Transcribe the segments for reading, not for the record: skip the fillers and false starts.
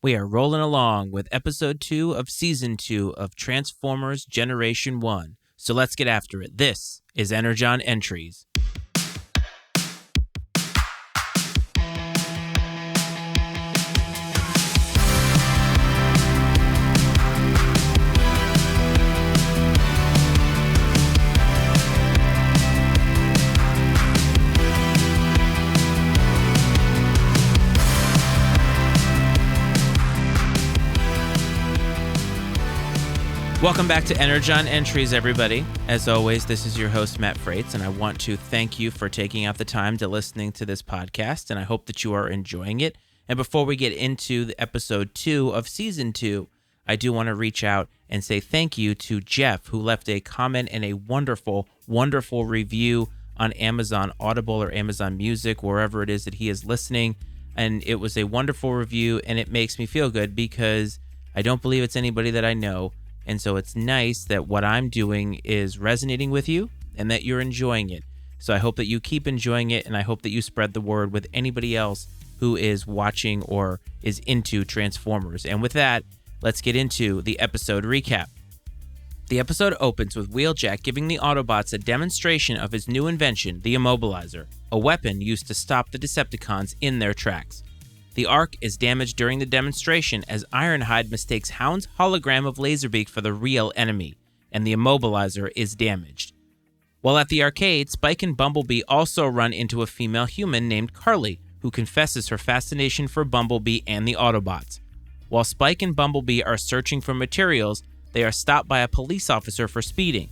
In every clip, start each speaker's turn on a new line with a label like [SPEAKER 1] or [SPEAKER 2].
[SPEAKER 1] We are rolling along with episode 2 of season 2 of Transformers Generation 1. So let's get after it. This is Energon Entries. Welcome back to Energon Entries, everybody. As always, this is your host, Matt Freites, and I want to thank you for taking out the time to listening to this podcast, and I hope that you are enjoying it. And before we get into the episode 2 of season 2, I do want to reach out and say thank you to Jeff, who left a comment and a wonderful, wonderful review on Amazon Audible or Amazon Music, wherever it is that he is listening. And it was a wonderful review, and it makes me feel good because I don't believe it's anybody that I know. And so it's nice that what I'm doing is resonating with you and that you're enjoying it. So I hope that you keep enjoying it, and I hope that you spread the word with anybody else who is watching or is into Transformers. And with that, let's get into the episode recap. The episode opens with Wheeljack giving the Autobots a demonstration of his new invention, the Immobilizer, a weapon used to stop the Decepticons in their tracks. The Ark is damaged during the demonstration as Ironhide mistakes Hound's hologram of Laserbeak for the real enemy, and the Immobilizer is damaged. While at the arcade, Spike and Bumblebee also run into a female human named Carly, who confesses her fascination for Bumblebee and the Autobots. While Spike and Bumblebee are searching for materials, they are stopped by a police officer for speeding.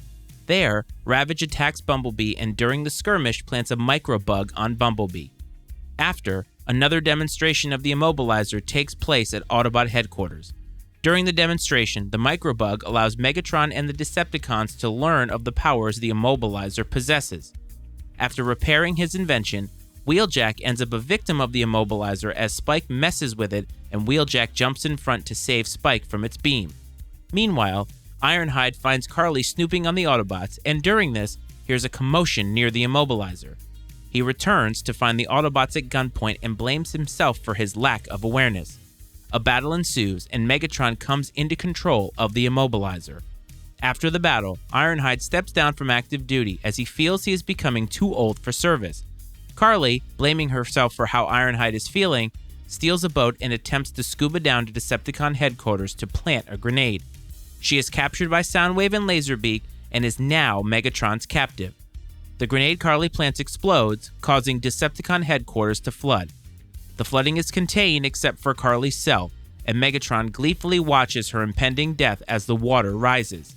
[SPEAKER 1] There, Ravage attacks Bumblebee and during the skirmish plants a microbug on Bumblebee. After, another demonstration of the Immobilizer takes place at Autobot headquarters. During the demonstration, the microbug allows Megatron and the Decepticons to learn of the powers the Immobilizer possesses. After repairing his invention, Wheeljack ends up a victim of the Immobilizer as Spike messes with it and Wheeljack jumps in front to save Spike from its beam. Meanwhile, Ironhide finds Carly snooping on the Autobots, and during this, hears a commotion near the Immobilizer. He returns to find the Autobots at gunpoint and blames himself for his lack of awareness. A battle ensues, and Megatron comes into control of the Immobilizer. After the battle, Ironhide steps down from active duty as he feels he is becoming too old for service. Carly, blaming herself for how Ironhide is feeling, steals a boat and attempts to scuba down to Decepticon headquarters to plant a grenade. She is captured by Soundwave and Laserbeak and is now Megatron's captive. The grenade Carly plants explodes, causing Decepticon headquarters to flood. The flooding is contained except for Carly's cell, and Megatron gleefully watches her impending death as the water rises.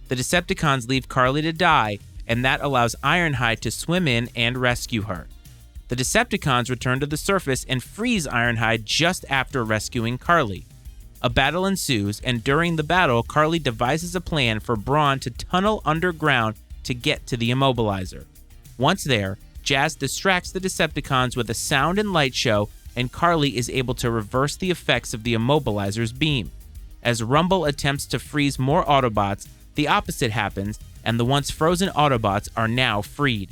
[SPEAKER 1] The Decepticons leave Carly to die, and that allows Ironhide to swim in and rescue her. The Decepticons return to the surface and freeze Ironhide just after rescuing Carly. A battle ensues, and during the battle, Carly devises a plan for Brawn to tunnel underground to get to the Immobilizer. Once there, Jazz distracts the Decepticons with a sound and light show, and Carly is able to reverse the effects of the Immobilizer's beam. As Rumble attempts to freeze more Autobots, the opposite happens, and the once frozen Autobots are now freed.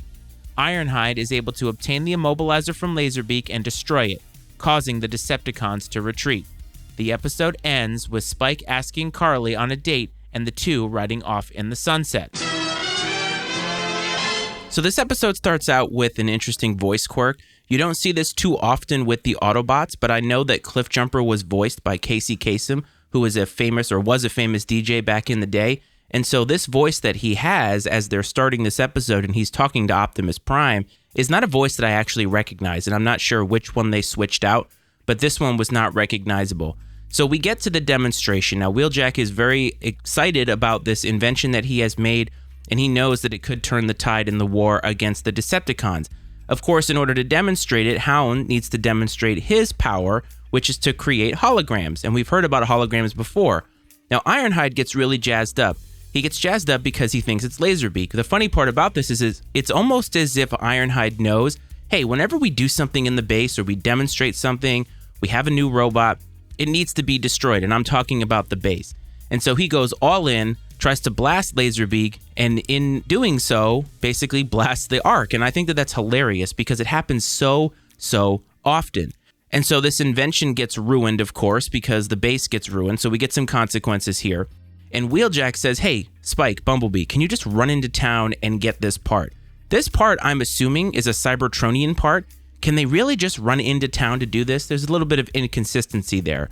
[SPEAKER 1] Ironhide is able to obtain the Immobilizer from Laserbeak and destroy it, causing the Decepticons to retreat. The episode ends with Spike asking Carly on a date and the two riding off in the sunset. So this episode starts out with an interesting voice quirk. You don't see this too often with the Autobots, but I know that Cliffjumper was voiced by Casey Kasem, who was a famous DJ back in the day. And so this voice that he has as they're starting this episode and he's talking to Optimus Prime is not a voice that I actually recognize, and I'm not sure which one they switched out, but this one was not recognizable. So we get to the demonstration. Now, Wheeljack is very excited about this invention that he has made, and he knows that it could turn the tide in the war against the Decepticons. Of course, in order to demonstrate it, Hound needs to demonstrate his power, which is to create holograms, and we've heard about holograms before. Now, Ironhide gets really jazzed up. He gets jazzed up because he thinks it's Laserbeak. The funny part about this is it's almost as if Ironhide knows, hey, whenever we do something in the base or we demonstrate something, we have a new robot, it needs to be destroyed, and I'm talking about the base. And so he goes all in, tries to blast Laserbeak, and in doing so, basically blasts the Ark. And I think that that's hilarious because it happens so often. And so this invention gets ruined, of course, because the base gets ruined. So we get some consequences here. And Wheeljack says, hey, Spike, Bumblebee, can you just run into town and get this part? This part, I'm assuming, is a Cybertronian part. Can they really just run into town to do this? There's a little bit of inconsistency there.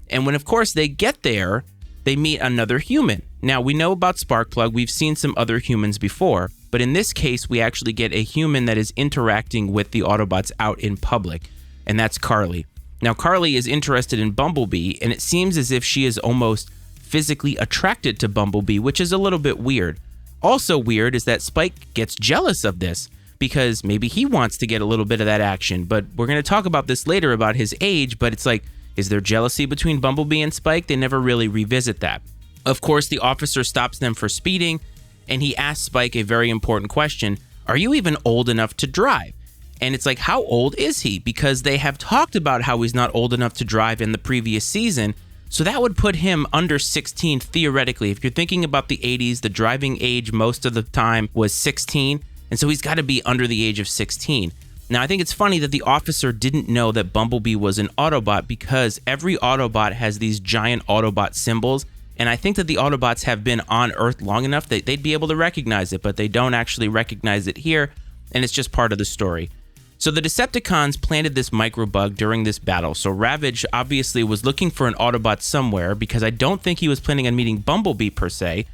[SPEAKER 1] And when, of course, they get there, they meet another human. Now, we know about Sparkplug. We've seen some other humans before. But in this case, we actually get a human that is interacting with the Autobots out in public. And that's Carly. Now, Carly is interested in Bumblebee, and it seems as if she is almost physically attracted to Bumblebee, which is a little bit weird. Also weird is that Spike gets jealous of this because maybe he wants to get a little bit of that action. But we're going to talk about this later about his age, but it's like, is there jealousy between Bumblebee and Spike? They never really revisit that. Of course, the officer stops them for speeding, and he asks Spike a very important question. Are you even old enough to drive? And it's like, how old is he? Because they have talked about how he's not old enough to drive in the previous season. So that would put him under 16 theoretically. If you're thinking about the 80s, the driving age most of the time was 16. And so he's got to be under the age of 16. Now, I think it's funny that the officer didn't know that Bumblebee was an Autobot because every Autobot has these giant Autobot symbols. And I think that the Autobots have been on Earth long enough that they'd be able to recognize it, but they don't actually recognize it here. And it's just part of the story. So the Decepticons planted this microbug during this battle. So Ravage obviously was looking for an Autobot somewhere because I don't think he was planning on meeting Bumblebee per se.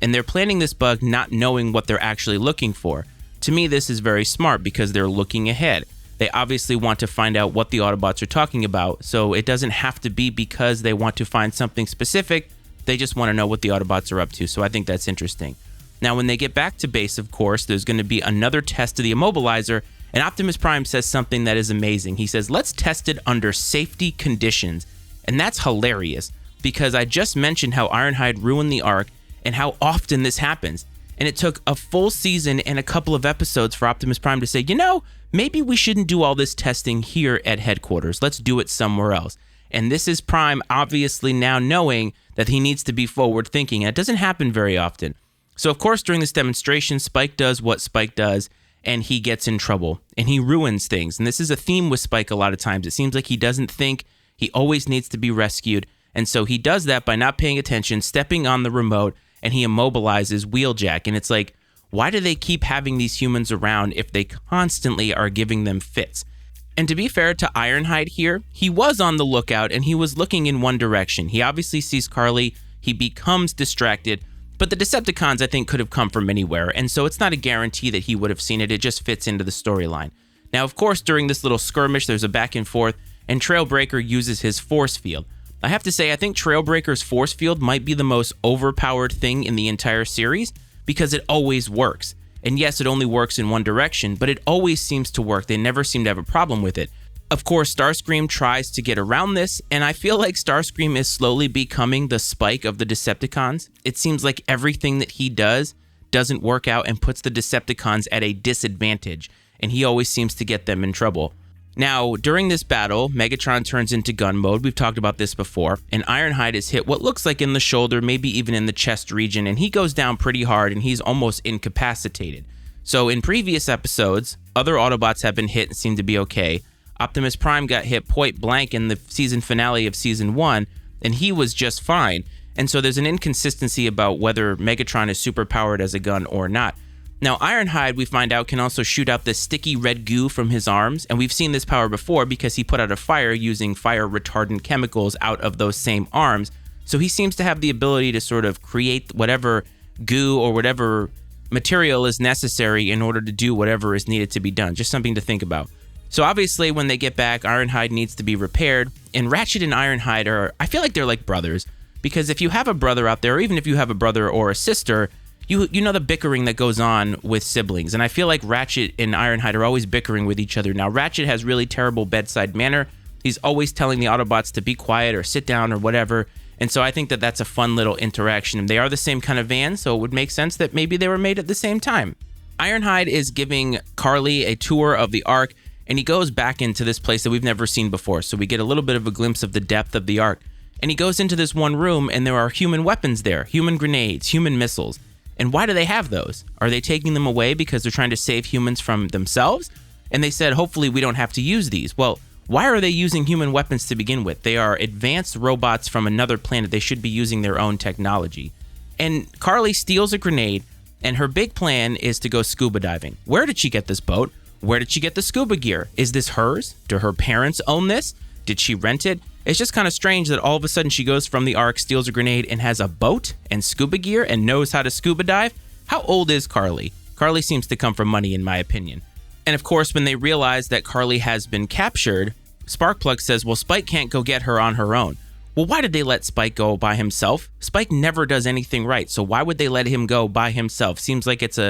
[SPEAKER 1] And they're planting this bug not knowing what they're actually looking for. To me, this is very smart because they're looking ahead. They obviously want to find out what the Autobots are talking about. So it doesn't have to be because they want to find something specific. They just want to know what the Autobots are up to. So I think that's interesting. Now, when they get back to base, of course, there's going to be another test of the Immobilizer. And Optimus Prime says something that is amazing. He says, let's test it under safety conditions. And that's hilarious because I just mentioned how Ironhide ruined the Ark and how often this happens. And it took a full season and a couple of episodes for Optimus Prime to say, you know, maybe we shouldn't do all this testing here at headquarters. Let's do it somewhere else. And this is Prime obviously now knowing that he needs to be forward thinking. And it doesn't happen very often. So, of course, during this demonstration, Spike does what Spike does. And he gets in trouble and he ruins things. And this is a theme with Spike a lot of times. It seems like he doesn't think, he always needs to be rescued. And so he does that by not paying attention, stepping on the remote, and he immobilizes Wheeljack. And it's like, why do they keep having these humans around if they constantly are giving them fits? And to be fair to Ironhide here, he was on the lookout and he was looking in one direction. He obviously sees Carly, he becomes distracted. But the Decepticons, I think, could have come from anywhere, and so it's not a guarantee that he would have seen it. It just fits into the storyline. Now, of course, during this little skirmish, there's a back and forth, and Trailbreaker uses his force field. I have to say, I think Trailbreaker's force field might be the most overpowered thing in the entire series, because it always works. And yes, it only works in one direction, but it always seems to work. They never seem to have a problem with it. Of course, Starscream tries to get around this, and I feel like Starscream is slowly becoming the Spike of the Decepticons. It seems like everything that he does doesn't work out and puts the Decepticons at a disadvantage, and he always seems to get them in trouble. Now, during this battle, Megatron turns into gun mode. We've talked about this before, and Ironhide is hit what looks like in the shoulder, maybe even in the chest region, and he goes down pretty hard, and he's almost incapacitated. So in previous episodes, other Autobots have been hit and seem to be okay. Optimus Prime got hit point blank in the season finale of season 1, and he was just fine. And so there's an inconsistency about whether Megatron is superpowered as a gun or not. Now, Ironhide, we find out, can also shoot out this sticky red goo from his arms, and we've seen this power before because he put out a fire using fire-retardant chemicals out of those same arms. So he seems to have the ability to sort of create whatever goo or whatever material is necessary in order to do whatever is needed to be done. Just something to think about. So obviously, when they get back, Ironhide needs to be repaired, and Ratchet and Ironhide are, I feel like they're like brothers, because if you have a brother out there, or even if you have a brother or a sister, you know the bickering that goes on with siblings, and I feel like Ratchet and Ironhide are always bickering with each other. Now, Ratchet has really terrible bedside manner. He's always telling the Autobots to be quiet or sit down or whatever, and so I think that that's a fun little interaction. They are the same kind of van, so it would make sense that maybe they were made at the same time. Ironhide is giving Carly a tour of the Ark, and he goes back into this place that we've never seen before. So we get a little bit of a glimpse of the depth of the Ark. And he goes into this one room, and there are human weapons there, human grenades, human missiles. And why do they have those? Are they taking them away because they're trying to save humans from themselves? And they said, hopefully we don't have to use these. Well, Why are they using human weapons to begin with? They are advanced robots from another planet. They should be using their own technology. And Carly steals a grenade, and her big plan is to go scuba diving. Where did she get this boat? Where did she get the scuba gear? Is this hers? Do her parents own this? Did she rent it? It's just kind of strange that all of a sudden she goes from the Ark, steals a grenade, and has a boat and scuba gear and knows how to scuba dive. How old is Carly? Carly seems to come from money, in my opinion. And of course, when they realize that Carly has been captured, Sparkplug says, well, Spike can't go get her on her own. Well, why did they let Spike go by himself? Spike never does anything right, so why would they let him go by himself? Seems like it's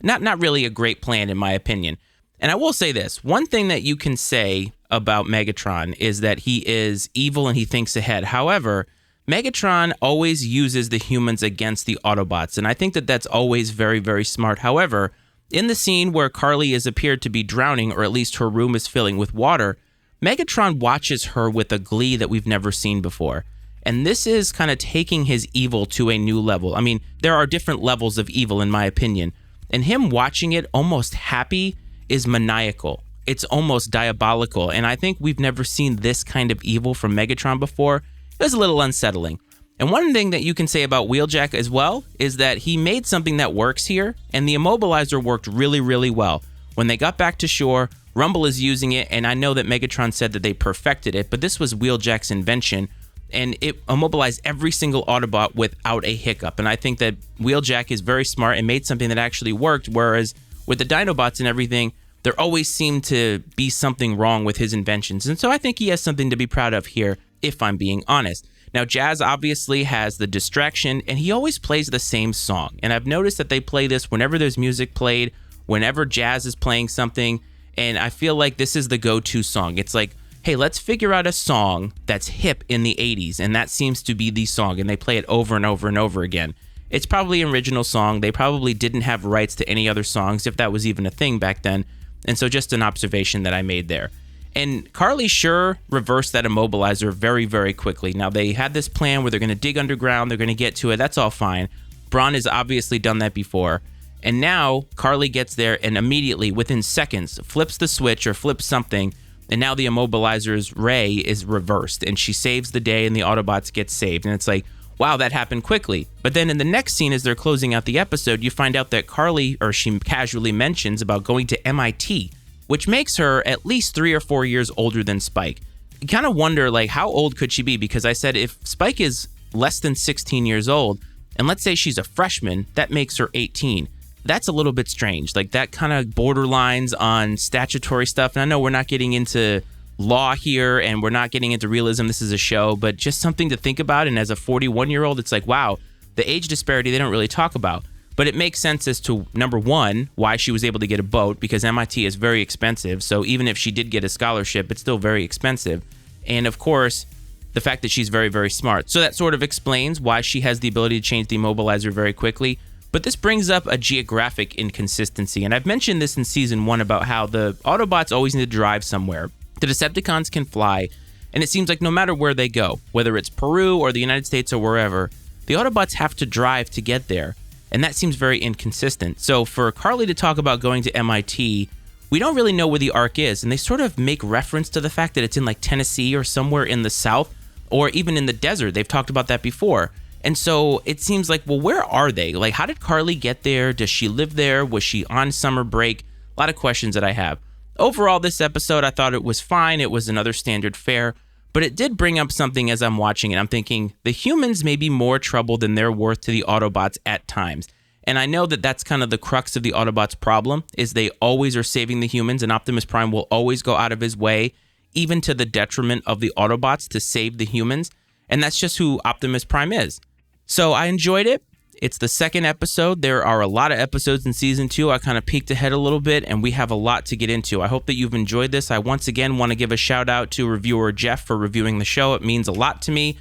[SPEAKER 1] not really a great plan, in my opinion. And I will say this, one thing that you can say about Megatron is that he is evil and he thinks ahead. However, Megatron always uses the humans against the Autobots, and I think that that's always very, very smart. However, in the scene where Carly is appeared to be drowning, or at least her room is filling with water, Megatron watches her with a glee that we've never seen before. And this is kind of taking his evil to a new level. I mean, there are different levels of evil, in my opinion. And him watching it almost happy is maniacal. It's almost diabolical. And I think we've never seen this kind of evil from Megatron before. It was a little unsettling. And one thing that you can say about Wheeljack as well is that he made something that works here, and the Immobilizer worked really, really well. When they got back to shore, Rumble is using it, and I know that Megatron said that they perfected it, but this was Wheeljack's invention, and it immobilized every single Autobot without a hiccup. And I think that Wheeljack is very smart and made something that actually worked, whereas with the Dinobots and everything, there always seemed to be something wrong with his inventions. And so I think he has something to be proud of here, if I'm being honest. Now, Jazz obviously has the distraction, and he always plays the same song. And I've noticed that they play this whenever there's music played, whenever Jazz is playing something, and I feel like this is the go-to song. It's like, hey, let's figure out a song that's hip in the 80s, and that seems to be the song, and they play it over and over and over again. It's probably an original song. They probably didn't have rights to any other songs, if that was even a thing back then, and so just an observation that I made there. And Carly sure reversed that Immobilizer very, very quickly. Now, they had this plan where they're going to dig underground, they're going to get to it, that's all fine. Braun has obviously done that before. And now, Carly gets there and immediately, within seconds, flips the switch or flips something, and now the Immobilizer's ray is reversed, and she saves the day, and the Autobots get saved. And it's like, wow, that happened quickly. But then in the next scene, as they're closing out the episode, you find out that Carly, or she casually mentions about going to MIT, which makes her at least 3 or 4 years older than Spike. You kind of wonder, like, how old could she be? Because I said if Spike is less than 16 years old, and let's say she's a freshman, that makes her 18. That's a little bit strange. Like, that kind of borderlines on statutory stuff. And I know we're not getting into law here, and we're not getting into realism. This is a show, but just something to think about. And as a 41-year-old, it's like, wow, the age disparity they don't really talk about. But it makes sense as to, number one, why she was able to get a boat, because MIT is very expensive. So even if she did get a scholarship, it's still very expensive. And of course, the fact that she's very, very smart. So that sort of explains why she has the ability to change the Immobilizer very quickly. But this brings up a geographic inconsistency. And I've mentioned this in season 1 about how the Autobots always need to drive somewhere. The Decepticons can fly. And it seems like no matter where they go, whether it's Peru or the United States or wherever, the Autobots have to drive to get there. And that seems very inconsistent. So for Carly to talk about going to MIT, we don't really know where the Ark is. And they sort of make reference to the fact that it's in like Tennessee or somewhere in the South, or even in the desert. They've talked about that before. And so it seems like, well, where are they? Like, how did Carly get there? Does she live there? Was she on summer break? A lot of questions that I have. Overall, this episode, I thought it was fine. It was another standard fare. But it did bring up something as I'm watching it. I'm thinking, the humans may be more trouble than they're worth to the Autobots at times. And I know that that's kind of the crux of the Autobots' problem, is they always are saving the humans, and Optimus Prime will always go out of his way, even to the detriment of the Autobots, to save the humans. And that's just who Optimus Prime is. So I enjoyed it. It's the second episode. There are a lot of episodes in season 2. I kind of peeked ahead a little bit, and we have a lot to get into. I hope that you've enjoyed this. I once again want to give a shout out to reviewer Jeff for reviewing the show. It means a lot to me,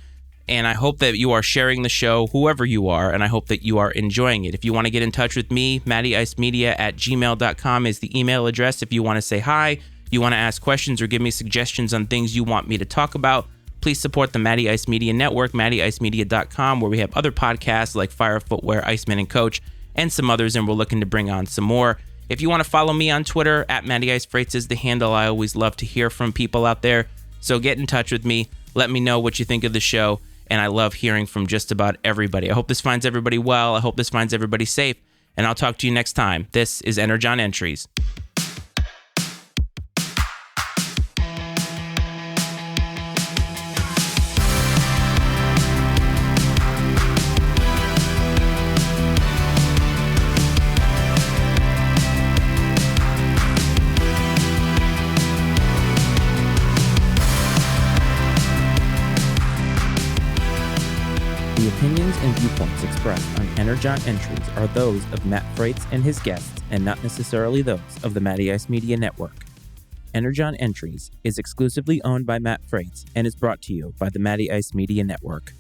[SPEAKER 1] and I hope that you are sharing the show, whoever you are, and I hope that you are enjoying it. If you want to get in touch with me, mattyicemedia@gmail.com is the email address. If you want to say hi, you want to ask questions or give me suggestions on things you want me to talk about, please support the Matty Ice Media Network, mattyicemedia.com, where we have other podcasts like Fire, Footwear, Iceman, and Coach, and some others, and we're looking to bring on some more. If you want to follow me on Twitter, at Matty Ice Freights is the handle. I always love to hear from people out there. So get in touch with me. Let me know what you think of the show. And I love hearing from just about everybody. I hope this finds everybody well. I hope this finds everybody safe. And I'll talk to you next time. This is Energon Entries. The opinions and viewpoints expressed on Energon Entries are those of Matt Freights and his guests, and not necessarily those of the Matty Ice Media Network. Energon Entries is exclusively owned by Matt Freights and is brought to you by the Matty Ice Media Network.